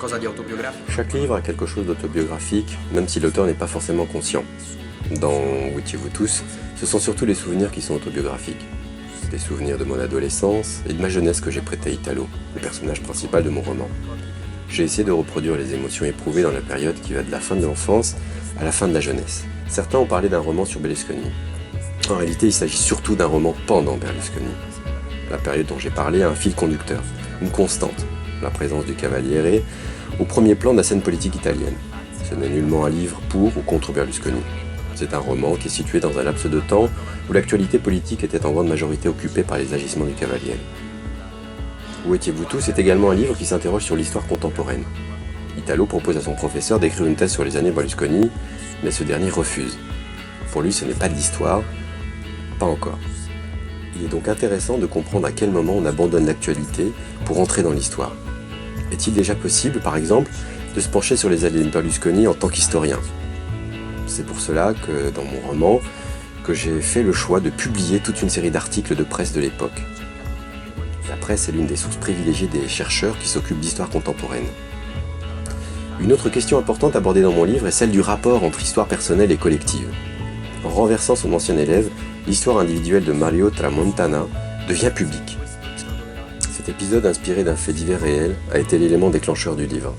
qualcosa di autobiografico? Chaque livre a quelque chose d'autobiographique, même si l'auteur n'est pas forcément conscient. Dans Où étiez-vous tous, ce sont surtout les souvenirs qui sont autobiographiques. Des souvenirs de mon adolescence et de ma jeunesse que j'ai prêté à Italo, le personnage principal de mon roman. J'ai essayé de reproduire les émotions éprouvées dans la période qui va de la fin de l'enfance à la fin de la jeunesse. Certains ont parlé d'un roman sur Berlusconi. En réalité, il s'agit surtout d'un roman pendant Berlusconi. La période dont j'ai parlé a un fil conducteur, une constante, la présence du Cavaliere, au premier plan de la scène politique italienne. Ce n'est nullement un livre pour ou contre Berlusconi. C'est un roman qui est situé dans un laps de temps où l'actualité politique était en grande majorité occupée par les agissements du Cavaliere. Où étiez-vous tous est également un livre qui s'interroge sur l'histoire contemporaine. Italo propose à son professeur d'écrire une thèse sur les années Berlusconi, mais ce dernier refuse. Pour lui, ce n'est pas de l'histoire, pas encore. Il est donc intéressant de comprendre à quel moment on abandonne l'actualité pour entrer dans l'histoire. Est-il déjà possible, par exemple, de se pencher sur les années Berlusconi en tant qu'historien ? C'est pour cela que, dans mon roman, que j'ai fait le choix de publier toute une série d'articles de presse de l'époque. La presse est l'une des sources privilégiées des chercheurs qui s'occupent d'histoire contemporaine. Une autre question importante abordée dans mon livre est celle du rapport entre histoire personnelle et collective. En renversant son ancien élève, l'histoire individuelle de Mario Tramontana devient publique. Cet épisode inspiré d'un fait divers réel a été l'élément déclencheur du livre.